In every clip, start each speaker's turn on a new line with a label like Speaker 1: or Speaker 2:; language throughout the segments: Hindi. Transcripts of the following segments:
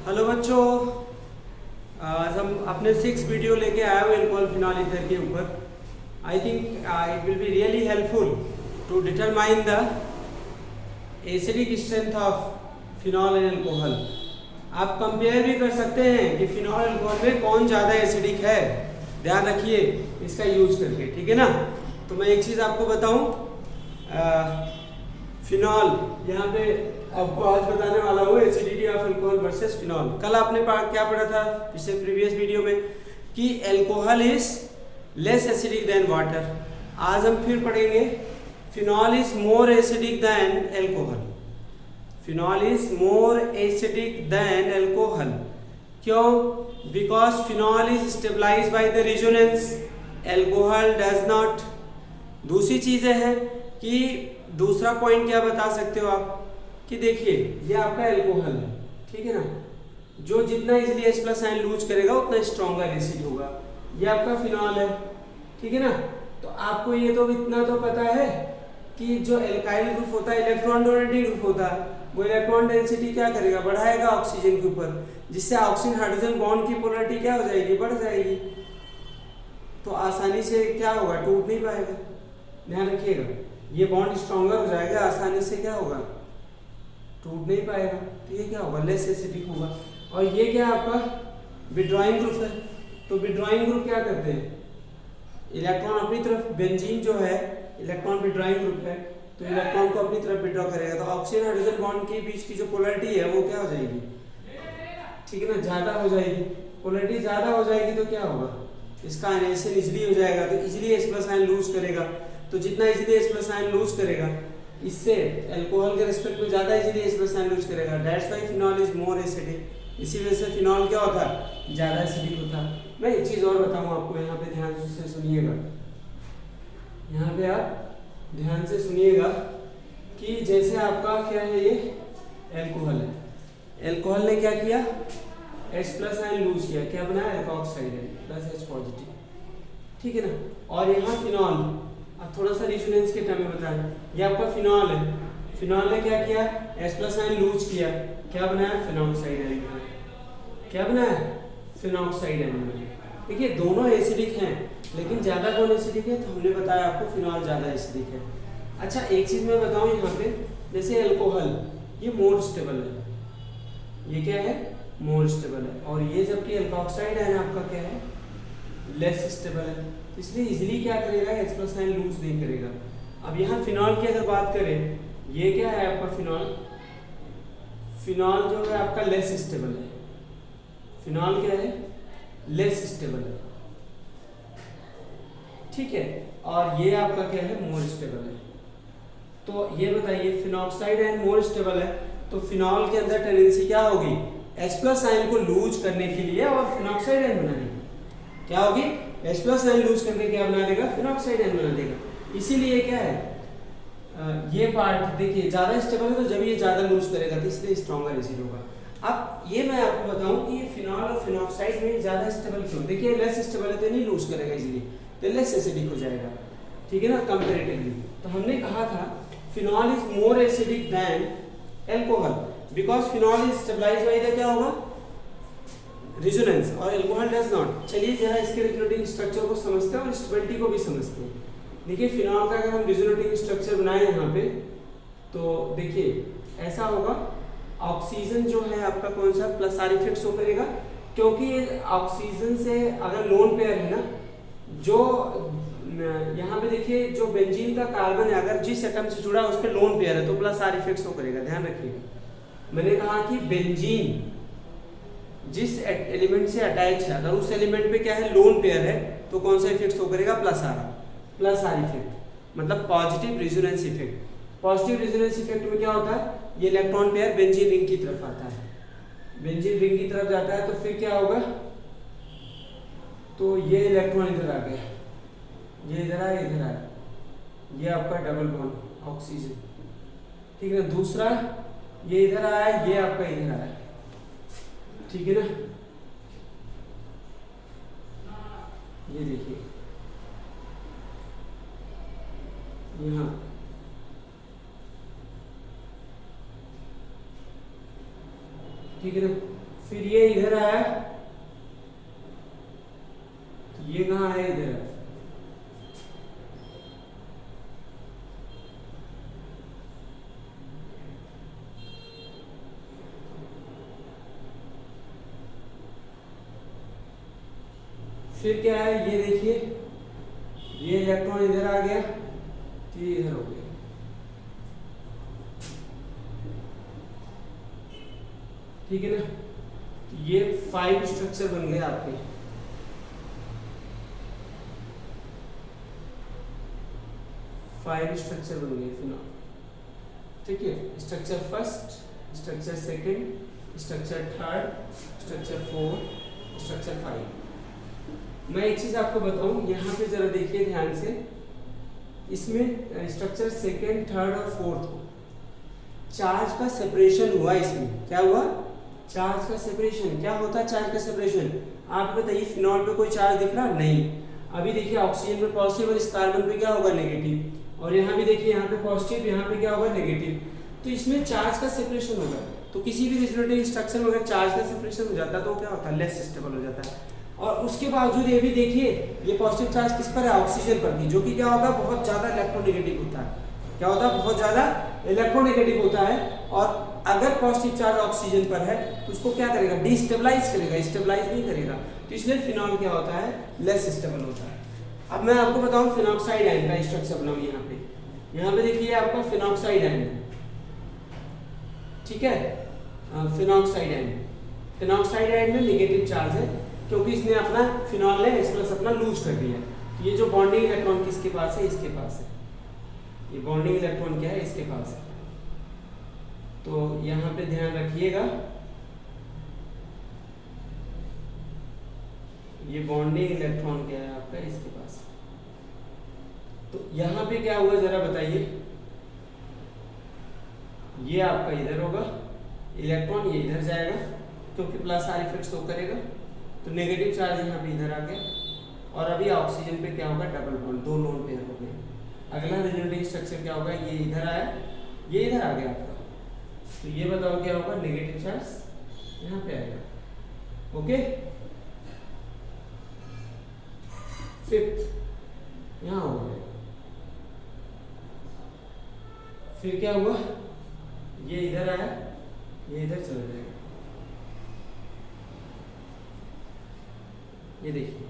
Speaker 1: हेलो बच्चों, आज हम अपने 6 वीडियो लेके आए हुए अल्कोहल फिनॉल ईथर के ऊपर। I think it will be really helpful to determine the acidic strength of phenol and alcohol. आप कंपेयर भी कर सकते हैं कि फिनॉल अल्कोहल में कौन ज़्यादा एसिडिक है। ध्यान रखिए इसका यूज करके, ठीक है ना। तो मैं एक चीज़ आपको बताऊं, फिनॉल यहाँ पे आपको आज बताने वाला हूँ acidity of alcohol versus phenol. कल आपने क्या पढ़ा था पिछले प्रीवियस वीडियो में कि alcohol is less acidic than water. आज हम फिर पढ़ेंगे phenol is more acidic than alcohol. Phenol is more acidic than alcohol. क्यों? Because phenol is stabilized by the resonance, alcohol does not. दूसरी चीजें हैं कि दूसरा पॉइंट क्या बता सकते हो आप कि देखिए ये आपका अल्कोहल है, ठीक है ना, जो जितना easily H plus ion lose करेगा उतना स्ट्रॉन्गर एसिड होगा। ये आपका फिनॉल है, ठीक है ना। तो आपको ये तो इतना तो पता है कि जो एल्काइल ग्रुप होता है इलेक्ट्रॉन डोनेटिंग ग्रुप होता है, वो इलेक्ट्रॉन डेंसिटी क्या करेगा, बढ़ाएगा ऑक्सीजन के ऊपर, जिससे ऑक्सीजन हाइड्रोजन बॉन्ड की पोलरिटी क्या हो जाएगी, बढ़ जाएगी। तो आसानी से क्या होगा, टूट नहीं पाएगा। ध्यान रखिएगा, ये बॉन्ड स्ट्रॉन्गर हो जाएगा, आसानी से क्या होगा, टूट नहीं पाएगा। तो ये क्या होगा, लेस एसिडिक होगा। और ये क्या आपका विड्रॉइंग ग्रुप है। तो विड्रॉइंग ग्रुप क्या करते हैं, इलेक्ट्रॉन अपनी तरफ, बेंजीन जो है इलेक्ट्रॉन विड्रॉइंग ग्रुप है, तो इलेक्ट्रॉन को अपनी तरफ विड्रॉ करेगा। तो ऑक्सीजन हाइड्रोजन बॉन्ड के बीच की जो पोलरिटी है वो क्या हो जाएगी, ठीक है ना, ज्यादा हो जाएगी। पोलरिटी ज्यादा हो जाएगी तो क्या होगा, इसका आयनाइजेशन इजीली हो जाएगा, तो easily H plus ion lose करेगा। तो जितना easily H plus ion lose करेगा, इससे अल्कोहल के रिस्पेक्ट में ज्यादा easily H plus ion lose करेगा। That's why phenol is more acidic. इसी वजह से फिनॉल क्या होता है, ज्यादा एसिडिक होता है। मैं एक चीज और बताऊं आपको, यहाँ पे ध्यान से सुनिएगा, यहाँ पे आप ध्यान से सुनिएगा कि जैसे आपका क्या है, ये अल्कोहल है, अल्कोहल ने क्या किया, H प्लस आयन लूज किया, क्या बनाया, एल्कोक्साइड प्लस H पॉजिटिव, ठीक है ना। और यहाँ फिनॉल, अब थोड़ा सा रेजोनेंस के टर्म में बताएं, ये आपका फिनॉल है, फिनॉल ने क्या किया, H प्लस आयन लूज किया, क्या बनाया, फिनॉक्साइड आयन बनाया। क्या बनाया, फिनॉक्साइड आयन बनाया। देखिए दोनों एसिडिक हैं, लेकिन ज्यादा कौन एसिडिक है, तो हमने बताया आपको फिनॉल ज्यादा एसिडिक है। अच्छा एक चीज मैं बताऊं यहाँ पे, जैसे अल्कोहल ये मोर स्टेबल है, ये क्या है, मोर स्टेबल है, और ये जबकि एल्कोक्साइड आयन आपका क्या है, लेस स्टेबल है, इसलिए इजीली क्या करेगा, H प्लस आयन लूज नहीं करेगा। अब यहाँ फिनॉल की अगर बात करें, ये क्या है आपका फिनॉल, फिनॉल जो है आपका लेस स्टेबल है। फिनॉल क्या है, लेस स्टेबल है, ठीक है। और ये आपका क्या है, मोर स्टेबल है। तो ये बताइए फिनॉक्साइड आयन मोर स्टेबल है, तो फिनॉल के अंदर टेंडेंसी क्या होगी, H प्लस आयन को लूज करने के लिए और फिनॉक्साइड आयन बनाने की क्या होगी, H प्लस आयन लूज करके क्या बना देगा, फिनॉक्साइड आयन बना देगा। इसीलिए क्या है, ये पार्ट देखिए ज्यादा स्टेबल है, तो जब ये ज्यादा लूज करेगा तो इसलिए स्ट्रॉन्गर एसिड होगा। अब ये मैं आपको बताऊं कि ये फिनॉल और फिनॉक्साइड में ज्यादा स्टेबल क्यों, देखिए लेस स्टेबल है तो नहीं लूज करेगा इजीली, तो लेस एसिडिक हो जाएगा, ठीक है ना, कंपैरेटिवली। तो हमने कहा था phenol is more acidic than alcohol because phenol is stabilized by the क्या होगा, रेजोनेंस, और अल्कोहल डज नॉट। चलिए जरा इसके रेजोनेटिंग स्ट्रक्चर को समझते हैं और स्टेबिलिटी को भी समझते हैं। देखिए फिनॉल का अगर हम रेजोनेटिंग स्ट्रक्चर बनाए यहाँ पे, तो देखिए ऐसा होगा, ऑक्सीजन जो है आपका कौन सा, प्लस आर इफेक्ट शो करेगा, क्योंकि ऑक्सीजन से अगर लोन पेयर है ना, जो यहाँ पे देखिए जो बेंजीन का कार्बन है अगर जिस एटम से जुड़ा है उस पर लोन पेयर है तो प्लस आर इफेक्ट शो करेगा। ध्यान रखिएगा, मैंने कहा कि बेंजीन जिस एलिमेंट से अटैच है, अगर उस एलिमेंट पे क्या है, लोन पेयर है, तो कौन सा इफेक्ट शो करेगा, प्लस आर इफेक्ट, मतलब positive resonance effect. Positive resonance effect में क्या होता है, ये इलेक्ट्रॉन पेयर बेंजीन रिंग की तरफ आता है, बेंजीन रिंग की तरफ जाता है, तो फिर क्या होगा, तो ये इलेक्ट्रॉन इधर आ गया, ये इधर आया, इधर आया, ये आपका डबल बॉन्ड ऑक्सीजन, ठीक है ना। दूसरा ये इधर आया, ये आपका इधर आया, ठीक है ना। ये देखिए यहाँ, ठीक है ना, फिर ये इधर आया, तो ये कहाँ है, इधर है। फिर क्या है, ये देखिए, ये इलेक्ट्रॉन इधर आ गया, तो ये इधर हो गया। ठीक है ना, तो ये 5 स्ट्रक्चर बन गए आपके। फाइव स्ट्रक्चर बन गए फिनॉल। ठीक है, structure first, structure second, structure third, structure fourth, structure 5। मैं एक चीज आपको बताऊं, यहाँ पे जरा देखिए ध्यान से, इसमें स्ट्रक्चर सेकंड, थर्ड और फोर्थ चार्ज का सेपरेशन हुआ। इसमें क्या हुआ, चार्ज का सेपरेशन। क्या होता है चार्ज का सेपरेशन, आप बताइए। फिनॉल पे कोई चार्ज दिख रहा नहीं। अभी देखिए ऑक्सीजन पे पॉजिटिव और इस कार्बन पे क्या होगा, नेगेटिव। और यहाँ भी देखिए, यहाँ पे पॉजिटिव, यहाँ पे क्या होगा, नेगेटिव। तो इसमें चार्ज का सेपरेशन होगा। तो किसी भी रेजोनेटिंग स्ट्रक्चर में अगर चार्ज का सेपरेशन हो जाता है तो क्या होता है, लेस स्टेबल हो जाता है। और उसके बावजूद ये भी देखिए, ये पॉजिटिव चार्ज किस पर है, ऑक्सीजन पर भी, जो कि क्या होता है, बहुत ज्यादा इलेक्ट्रोनेगेटिव होता है। क्या होता है, बहुत ज्यादा इलेक्ट्रोनेगेटिव होता है। और अगर पॉजिटिव चार्ज ऑक्सीजन पर है तो उसको क्या करेगा, डिस्टेबलाइज करेगा, स्टेबलाइज नहीं करेगा। तो इसलिए फिनॉल क्या होता है, लेस स्टेबल होता है। अब मैं आपको बताऊं फिनॉक्साइड आयन का स्ट्रक्चर बनाऊं। यहाँ पे देखिए आपका फिनॉक्साइड आयन है। ठीक है, फिनॉक्साइड आयन, फिनॉक्साइड आयन में नेगेटिव चार्ज है, क्योंकि इसने अपना फिनॉल ने S+ अपना लूज कर दिया। तो ये जो बॉन्डिंग इलेक्ट्रॉन किसके पास है, इसके पास है। ये बॉन्डिंग इलेक्ट्रॉन क्या है, इसके पास है। तो यहाँ पे ध्यान रखिएगा, ये बॉन्डिंग इलेक्ट्रॉन क्या है आपका, इसके पास। तो यहाँ पे क्या हुआ जरा बताइए, ये आपका इधर होगा, इलेक्ट्रॉन ये इधर जाएगा, क्योंकि प्लस आर इफेक्ट शो करेगा। तो नेगेटिव चार्ज यहाँ पे इधर आ गया। और अभी ऑक्सीजन पे क्या होगा, डबल बॉन्ड, 2 लोन पेयर हो गए। अगला रेजोनेटिंग स्ट्रक्चर क्या होगा, ये इधर आया, ये इधर आ गया आपका। तो ये बताओ क्या होगा, नेगेटिव चार्ज यहाँ पे आएगा। ओके, फिफ्थ यहाँ हो गया। फिर क्या हुआ, ये इधर आया, ये इधर चला जाएगा। ये देखिए,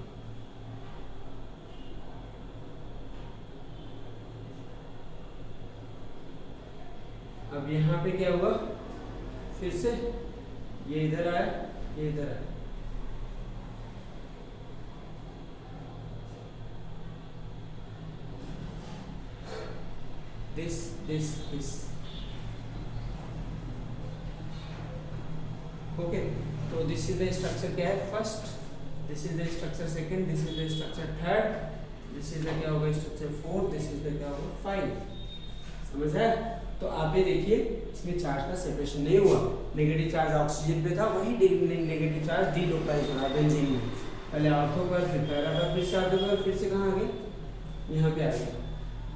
Speaker 1: अब यहाँ पे क्या हुआ, फिर से ये इधर आया, ये इधर आया। This okay. तो दिस इज द स्ट्रक्चर क्या है, first, this is the structure second, this is the structure third, this is the क्या होगा, structure fourth, this is the क्या होगा, 5। समझ है? तो आप ये देखिए, इसमें चार्ज का सेपरेशन नहीं हुआ। नेगेटिव चार्ज ऑक्सीजन पे था, वही नेगेटिव चार्ज डीलोकलाइज हो रहा है बेंजीन में। पहले ऑर्थो पर, फिर पैरा पर, फिर से ऑर्थो पर, फिर से कहाँ आ गए, यहाँ पे आ गए।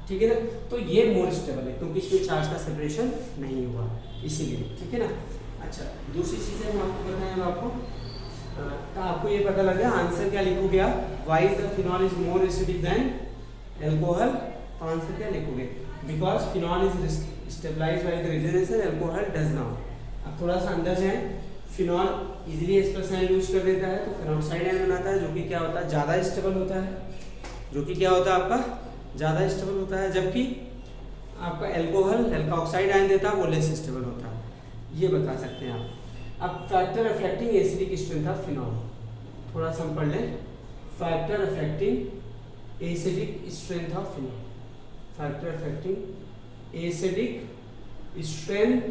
Speaker 1: ठीक है ना, तो ये मोर स्टेबल है, क्योंकि इसमें चार्ज का सेपरेशन नहीं हुआ, इसीलिए। ठीक है ना। अच्छा, दूसरी चीजें हम आपको बताएं, आपको तो आपको ये पता लग गया, आंसर क्या लिखोगे आप, why is the phenol is more acidic than alcohol. तो आंसर क्या लिखोगे, because phenol is stabilized by the resonance, alcohol does not. अब थोड़ा सा अंदर जाएं, phenol easily S+ ion use कर देता है, तो फिनॉक्साइड आयन बनाता है, जो कि क्या होता है, ज्यादा स्टेबल होता है, जो कि क्या होता है आपका, ज्यादा स्टेबल होता है। जबकि आपका अल्कोहल ऑक्साइड आयन देता है, वो लेस स्टेबल होता है। ये बता सकते हैं आप। अब factor affecting acidic strength of phenol, थोड़ा सा हम पढ़ लें। Factor affecting acidic strength of phenol, factor affecting acidic strength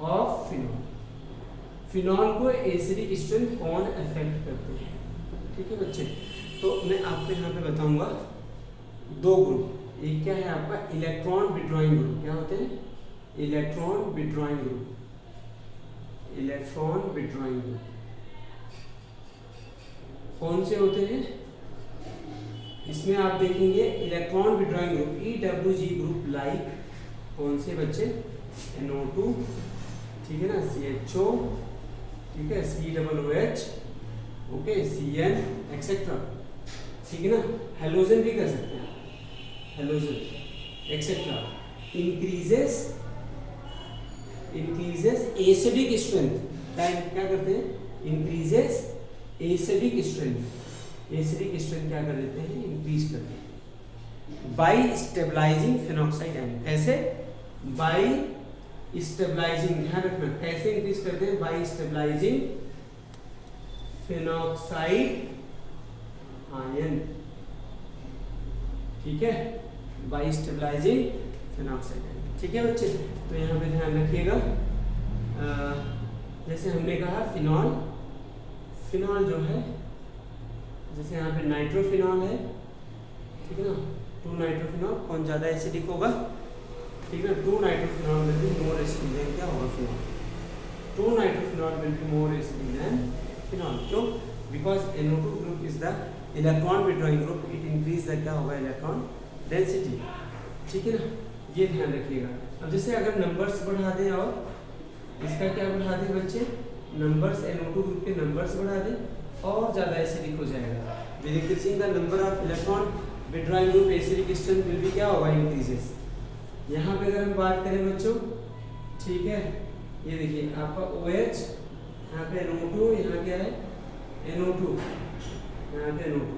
Speaker 1: of phenol. Phenol को एसिडिक स्ट्रेंथ कौन अफेक्ट करते हैं? ठीक है बच्चे, तो मैं आपको यहाँ पे बताऊंगा 2 ग्रुप। एक क्या है आपका, इलेक्ट्रॉन विड्रॉइंग ग्रुप। क्या होते हैं, electron withdrawing group, electron withdrawing group कौन से होते हैं, इसमें आप देखेंगे electron withdrawing group EWG group, like कौन से बच्चे, NO2, ठीक है ना, CHO, ठीक है, COOH, ओके, CN एक्सेट्रा, ठीक है ना। हेलोजन भी कर सकते हैं, halogen etcetera. Increases acidic strength, क्या करते हैं, increases acidic strength, acidic strength क्या कर देते हैं, इंक्रीज करते हैं बाय स्टेबलाइजिंग फिनॉक्साइड आयन। कैसे, बाय स्टेबलाइजिंग, ध्यान रखना कैसे इंक्रीज करते हैं, बाय स्टेबलाइजिंग फिनॉक्साइड आयन, ठीक है, बाय स्टेबलाइजिंग फिनॉक्साइड आयन, ठीक है बच्चे। तो यहाँ पे ध्यान रखिएगा, जैसे हमने कहा फिनॉल, फिनॉल जो है, जैसे यहाँ पे नाइट्रोफिनॉल है, ठीक है ना, 2 नाइट्रोफिनॉल, कौन ज़्यादा एसिडिक होगा, ठीक है, 2 nitrophenol will be more acidic than क्या होगा, phenol. 2 nitrophenol will be more acidic than phenol, क्यों, because NO2 group is the electron withdrawing group, it increase the क्या होगा, इलेक्ट्रॉन डेंसिटी, ठीक है ना, ये ध्यान रखिएगा। अब जैसे अगर नंबर्स बढ़ा दें, और इसका क्या बढ़ा दें बच्चे, नंबर्स, NO2 ग्रुप के नंबर्स बढ़ा दें, और ज़्यादा एसिडिक हो जाएगा। With increasing the number of electron withdrawing group acidic strength will be क्या होगा, इंक्रीजेस। यहाँ पे अगर हम बात करें बच्चों, ठीक है, ये देखिए आपका OH, यहाँ पे NO2, यहाँ क्या है NO2, यहाँ पे NO2,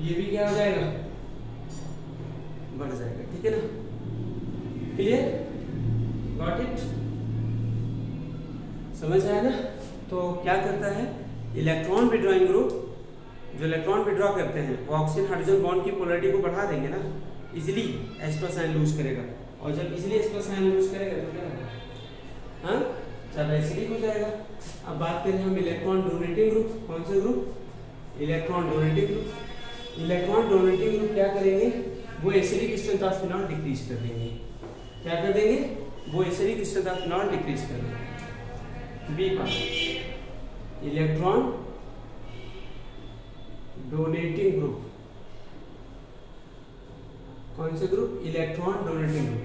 Speaker 1: ये भी क्या हो जाएगा, बढ़ जाएगा, ठीक है ना, क्लियर, गॉट इट, समझ आया ना। तो क्या करता है, इलेक्ट्रॉन विड्रॉइंग ग्रुप, जो इलेक्ट्रॉन विड्रॉ करते हैं वो ऑक्सीजन हाइड्रोजन बॉन्ड की पोलैरिटी को बढ़ा देंगे ना, इजीली H+ आयन लूज करेगा, और जब इजीली H+ आयन लूज करेगा तो क्या होगा, हाँ, ज़्यादा एसिडिक हो जाएगा। अब बात करें हम इलेक्ट्रॉन डोनेटिंग ग्रुप, कौन से group, electron donating group. Electron donating group क्या करेंगे, वो acidic strength of phenol decrease कर देंगे, क्या कर देंगे, वो acidic strength of phenol decrease कर देंगे। B part, electron donating group, कौन से ग्रुप, इलेक्ट्रॉन डोनेटिंग ग्रुप,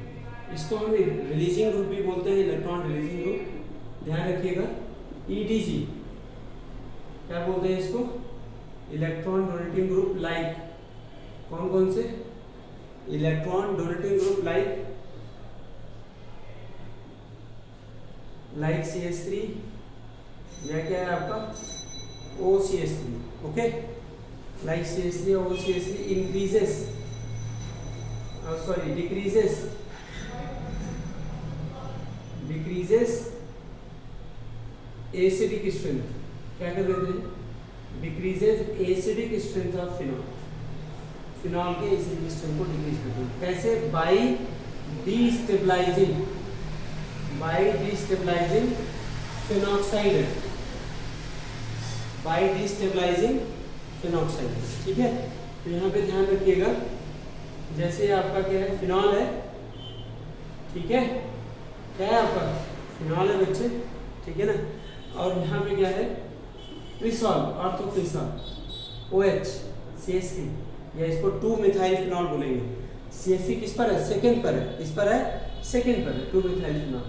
Speaker 1: इसको हम रिलीजिंग ग्रुप भी बोलते हैं, इलेक्ट्रॉन रिलीजिंग ग्रुप, ध्यान रखिएगा। EDG क्या बोलते हैं इसको, इलेक्ट्रॉन डोनेटिंग ग्रुप, लाइक कौन कौन से, electron donating group like CH3, या क्या है आपका OCH3, ओके, लाइक CH3 और OCH3 increases, sorry decreases acidic strength, क्या कर देते हैं, decreases acidic strength of phenol, phenol के एसिडिक स्ट्रेंथ को डिक्रीज करते हैं, कैसे, बाय डिस्टेबलाइजिंग फिनॉक्साइड, ठीक है। तो यहाँ पे ध्यान रखिएगा, जैसे आपका क्या है, फिनॉल है, ठीक है, क्या है आपका, फिनॉल है बच्चे, ठीक है ना, और यहाँ पे क्या है, क्रिसॉल, ऑर्थोक्रिसॉल, OH, CH3, या इसको 2 मिथाइल फिनॉल बोलेंगे। CH3 किस पर है, सेकंड पर है, किस पर है, सेकंड पर है, 2 मिथाइल फिनॉल।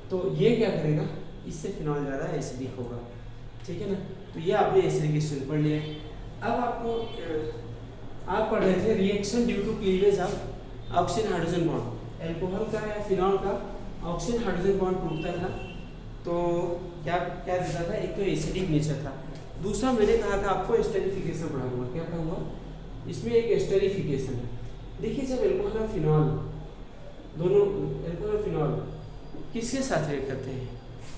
Speaker 1: तो ये क्या करेगा, इससे फिनॉल ज़्यादा एसिडिक होगा, ठीक है ना। तो ये आपने एसिडिक स्ट्रेंथ पढ़ लिया है। अब आपको आप पढ़ रहे थे reaction due to cleavage of oxygen hydrogen bond, alcohol का या फिनॉल का ऑक्सीजन हाइड्रोजन बॉन्ड टूटता था तो क्या क्या देता था, एक तो एसिडिक नेचर था, दूसरा मैंने कहा था आपको एस्टेरिफिकेशन पढ़ाऊंगा, क्या पढ़ाऊंगा, इसमें एक एस्टेरिफिकेशन है। देखिए जब एल्कोहल और फिनॉल दोनों, एल्कोहल और फिनॉल किसके साथ रिएक्ट करते हैं,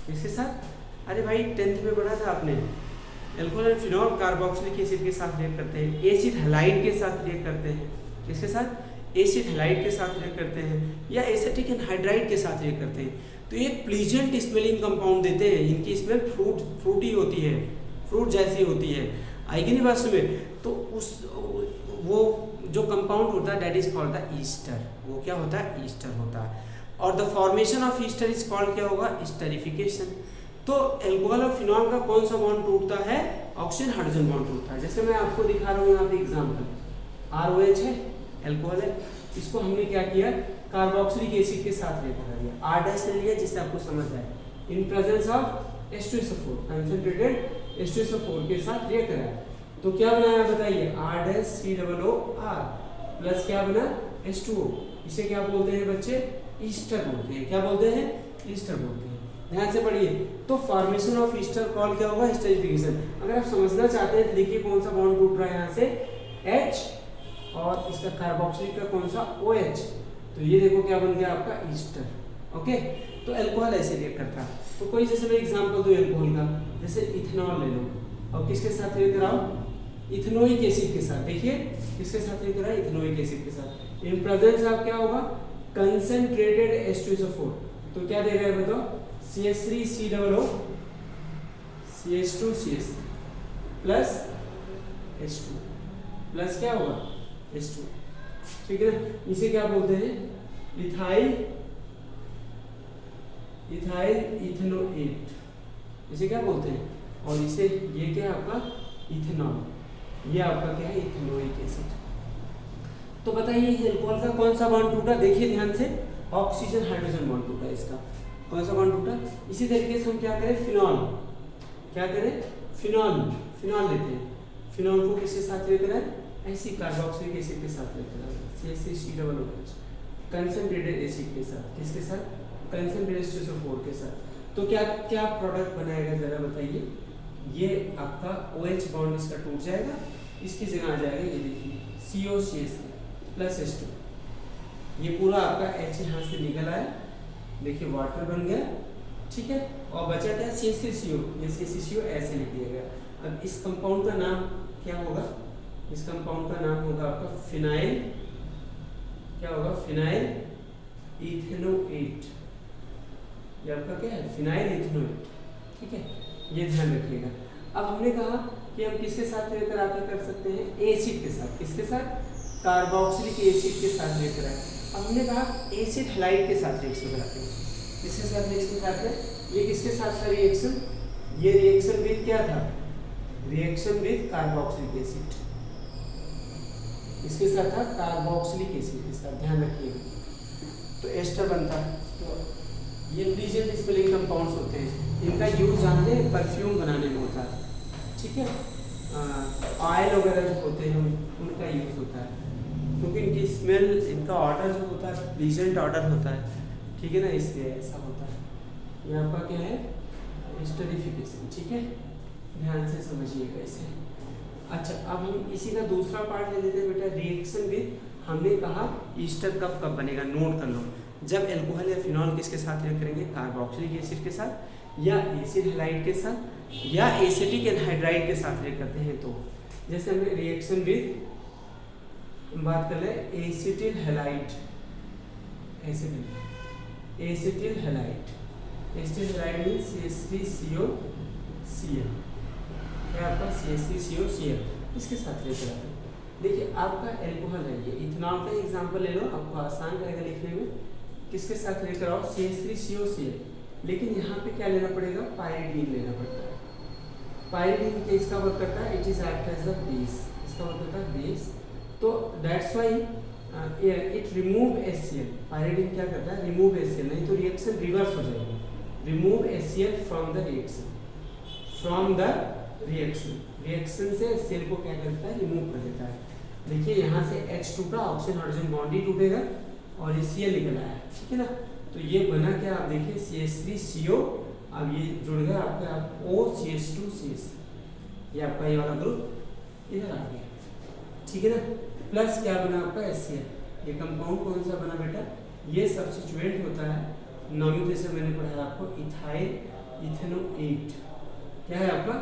Speaker 1: किसके साथ, अरे भाई 10th में पढ़ा था आपने, एल्कोहल और फिनॉल कार्बोक्सिलिक एसिड के साथ रिएक्ट करते हैं, एसिड हैलाइड के साथ रिएक्ट करते हैं, किसके साथ, एसिड हैलाइड के साथ रिएक्ट करते हैं, या एसिटिक एनहाइड्राइड के साथ रिएक्ट करते हैं। तो एक प्लीजेंट स्मेलिंग कंपाउंड देते हैं, इनकी स्मेल फ्रूटी होती है, फ्रूट जैसी होती है, आएगी नहीं बात में। तो उस वो जो कंपाउंड होता है that is called the Easter, वो क्या होता है, ईस्टर होता है। और the formation of Easter is called क्या होगा, एस्टेरिफिकेशन। तो एल्कोहल और फिनॉल का कौन सा बॉन्ड टूटता है, ऑक्सीजन हाइड्रोजन बॉन्ड टूटता है। जैसे मैं आपको दिखा रहा हूँ यहाँ पे एग्जाम्पल, ROH है, एल्कोहल है, इसको हमने क्या किया, कार्बोक्सिलिक एसिड के साथ रिएक्ट कर दिया, R डैश ले लिया जिससे आपको समझ आए, in presence of H2SO4, concentrated H2SO4 के साथ रिएक्ट कराया, तो क्या बनाया बताइए, R-COOR प्लस क्या बना H2O। इसे क्या बोलते हैं बच्चे, ईस्टर बोलते हैं। क्या बोलते हैं, ईस्टर बोलते हैं। ध्यान से पढ़िए। तो फॉर्मेशन ऑफ ईस्टर कॉल क्या होगा, एस्टरीफिकेशन। अगर आप समझना चाहते हैं तो देखिए कौन सा बॉन्ड टूट रहा है यहाँ से, H और इसका कार्बोक्सिलिक का कौन सा, OH। तो ये देखो क्या बन गया आपका ईस्टर। ओके, तो अल्कोहल ऐसे रिएक्ट करता है। तो कोई जैसे मैं एग्जांपल दूं अल्कोहल का, जैसे इथेनॉल ले लो और किसके साथ रिएक्ट कराओ, इथेनोइक एसिड के साथ। देखिए किसके साथ रिएक्ट करा, इथेनोइक एसिड के साथ। इन प्रेजेंस ऑफ क्या होगा, कंसंट्रेटेड H2SO4। तो क्या दे रहा है बताओ, CH3COO CH2CH3 plus H2 plus क्या होगा H2। ठीक है ना, इसे क्या बोलते हैं, इथाइल इथेनोएट, इसे क्या बोलते हैं। और इसे ये क्या है आपका इथेनॉल, ये आपका क्या है इथेनोइक एसिड। तो बताइए अल्कोहल का कौन सा बॉन्ड टूटा, देखिए ध्यान से, ऑक्सीजन हाइड्रोजन बॉन्ड टूटा इसका। कौन सा बॉन्ड टूटा। इसी तरीके से हम क्या करें, फिनॉल, क्या करें, फिनॉल लेते हैं। फिनॉल को किसके साथ लेकर आए, ऐसी कार्बोक्सिलिक एसिड के साथ लेकर आए, CH3COOH कंसंट्रेटेड एसिड के साथ, किसके साथ, कंसंट्रेटेड H2SO4 के साथ। तो क्या क्या प्रोडक्ट बनाएगा जरा बताइए, ये आपका OH बॉन्ड इसका टूट जाएगा, इसकी जगह आ जाएगा ये देखिए COCH3 प्लस H2। ये पूरा आपका H यहाँ से निकल आया, देखिए वाटर बन गया, ठीक है। और बचा क्या, CH3CO, ये CH3CO ऐसे लिख दिया गया। अब इस कंपाउंड का नाम क्या होगा, इस कंपाउंड का नाम होगा आपका फिनाइल, क्या होगा, फिनाइल इथेनोएट। ये आपका क्या है, फिनाइल इथेनोएट। ठीक है, ये ध्यान रखिएगा। अब हमने कहा कि हम किसके साथ लेकर आके कर सकते हैं, एसिड के साथ, किसके साथ, कार्बोक्सिलिक एसिड के साथ लेकर आए। अब हमने कहा एसिड हैलाइड के साथ रिएक्शन कराते हैं, किसके साथ रिएक्शन कराते हैं, ये किसके साथ था रिएक्शन, ये रिएक्शन विद क्या था, रिएक्शन विद कार्बोक्सिलिक एसिड, इसके साथ था कार्बोक्सिलिक एसिड के साथ, ध्यान रखिएगा। तो एस्टर बनता है। तो ये इंडिजिनस स्पेलिंग कंपाउंड्स होते हैं, इनका यूज जानते हैं परफ्यूम बनाने में होता है, ठीक है। ऑयल वगैरह जो होते हैं उनका यूज होता है, क्योंकि इनकी स्मेल, इनका ऑर्डर जो होता है प्लीजेंट ऑर्डर होता है, ठीक है ना, इसलिए ऐसा होता है। ये आपका क्या है, एस्टरीफिकेशन, ठीक है, ध्यान से समझिएगा इसे। अच्छा, अब हम इसी का दूसरा पार्ट ले लेते हैं बेटा, रिएक्शन विद। हमने कहा ईस्टर कब कब बनेगा, नोट कर लो, जब अल्कोहल या फिनॉल किसके साथ रिएक्ट करेंगे, कार्बोक्सिलिक एसिड के साथ, या एसिड हैलाइड के साथ, या एसिटिक एनहाइड्राइड के साथ रिएक्ट करते हैं। तो जैसे हमने रिएक्शन विद बात कर ले, acetyl halide, acetyl halide means CH3COCl, क्या आपका CH3COCl, इसके साथ रिएक्ट कराते हैं। देखिए आपका अल्कोहल है, ये इथेनॉल का एग्जांपल ले लो, आपको आसान रहेगा लिखने में। किसके साथ रिएक्ट कराओ, CH3COCl, लेकिन यहाँ पे क्या लेना पड़ेगा, पाइरीडीन लेना पड़ता है। पाइरीडीन किसका वर्क करता है, it is act as the base, इसका वर्क करता है बेस। तो that's why it remove HCl, pyridine क्या करता है, रिमूव HCl, नहीं तो रिएक्शन रिवर्स हो जाएगी, remove HCl from the reaction, reaction से HCl को क्या करता है, रिमूव कर देता है। देखिए यहाँ से H टूटा, ऑक्सीजन हाइड्रोजन बॉन्ड ही टूटेगा और HCl निकल आया, ठीक है ना। तो ये बना क्या, आप देखिए CH3CO, अब ये जुड़ गया आपका OCH2CH, ये आपका ये वाला ग्रुप इधर आ गया, ठीक है ना। प्लस क्या बना आपका HCl, ये कंपाउंड कौन सा बना बेटा, ये सब्स्टिट्यूएंट होता है, नॉमिनेशन मैंने पढ़ाया आपको, इथाइल इथेनोएट, क्या है आपका,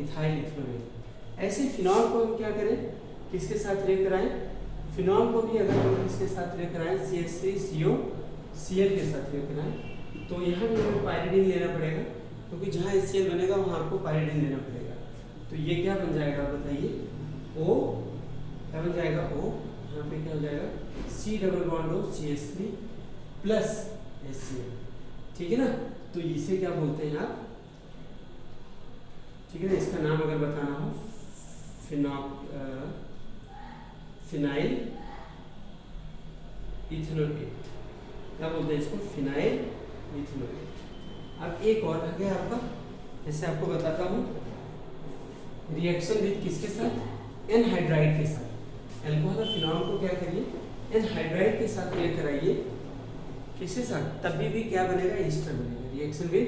Speaker 1: इथाइल इथेनोएट। ऐसे फिनॉल को हम क्या करें, किसके साथ रिएक्ट कराएं, फिनॉल को भी अगर हम किसके साथ रिएक्ट कराएं, CH3COCl के साथ रिएक्ट कराएं, तो यहाँ भी हमें पाइरीडीन लेना पड़ेगा, क्योंकि जहाँ HCl बनेगा वहाँ आपको पाइरीडीन लेना पड़ेगा। तो ये क्या बन जाएगा बताइए, O, क्या बन जाएगा O, यहाँ पे क्या हो जाएगा, C double bond O CH3 plus HCl, ठीक है ना। तो इसे क्या बोलते हैं आप, ठीक है ना, इसका नाम अगर बताना हो, फिनाइल इथेनोएट, क्या बोलते हैं इसको, फिनाइल इथेनोएट। अब एक और आ गया आपका जैसे आपको बताता हूँ, रिएक्शन विद किसके साथ, एनहाइड्राइड के साथ। एल्कोहल और फिनॉल को क्या करिए, एनहाइड्राइड के साथ रिएक्ट कराइए, किसके साथ, तभी भी क्या बनेगा, ईस्टर बनेगा। रिएक्शन विद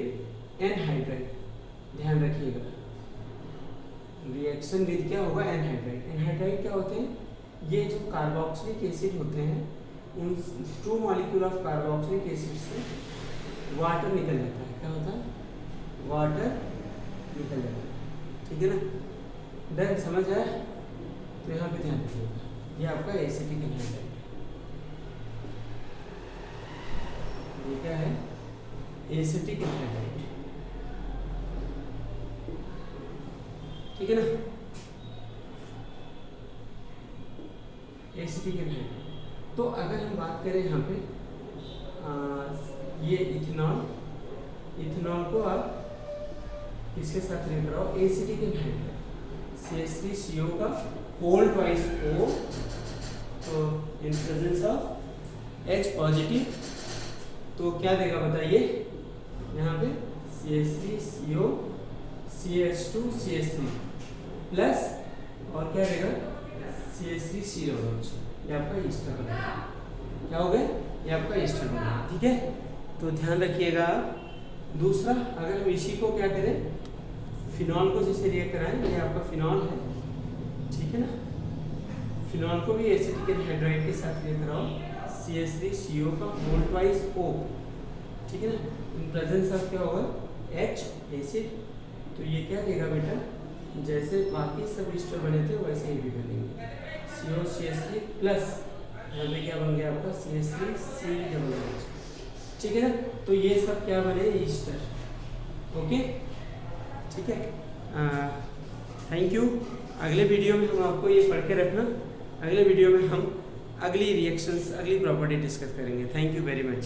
Speaker 1: एनहाइड्राइड, ध्यान रखिएगा, रिएक्शन विद क्या होगा, एनहाइड्राइड। एनहाइड्राइड क्या होते हैं, ये जो कार्बोक्सिलिक एसिड होते हैं, उन 2 मॉलिक्यूल ऑफ कार्बोक्सिलिक एसिड से वाटर निकल जाता है। क्या होता है, वाटर निकल जाता है, ठीक है ना। डन, समझ आया। तो यहाँ पे ध्यान रखिएगा, ये आपका एसिटिक एनहाइड्राइड, ये क्या है, एसिटिक एनहाइड्राइड, ठीक है ना, एसिटिक एनहाइड्राइड। तो अगर हम बात करें यहाँ पे ये इथेनॉल, इथेनॉल को आप किसके साथ रिएक्ट कराओ, एसिटिक एनहाइड्राइड, CH3CO का होल ट्वाइस O, तो in presence of H positive, तो क्या देगा बताइए, यहाँ पे CH3CO CH2 CH3 प्लस और क्या देगा, CH3COOH, ये आपका ईस्टर बनेगा। क्या हो गया, ये आपका ईस्टर बनेगा, ठीक है। तो ध्यान रखिएगा। दूसरा, अगर हम इसी को क्या करें, फिनॉल को जैसे रिएक्ट कराएं, ये आपका फिनॉल है, ठीक है ना, फिनॉल को भी एसिटिक एनहाइड्राइड के साथ रिएक्ट कराओ, CH3CO का होल ट्वाइस O, ठीक है ना, इन प्रेजेंस ऑफ क्या होगा, H एसिड। तो ये क्या देगा बेटा, जैसे बाकी सब ईस्टर बने थे वैसे ही भी बनेंगे, COCH3 प्लस यहाँ पे क्या बन गया आपका, CH3COOH, ठीक है ना। तो ये सब क्या बने, ईस्टर, ओके, ठीक है। Thank you. अगले वीडियो में हम आपको ये पढ़ के रखना, अगले वीडियो में हम अगली रिएक्शंस, अगली प्रॉपर्टी डिस्कस करेंगे। Thank you very much.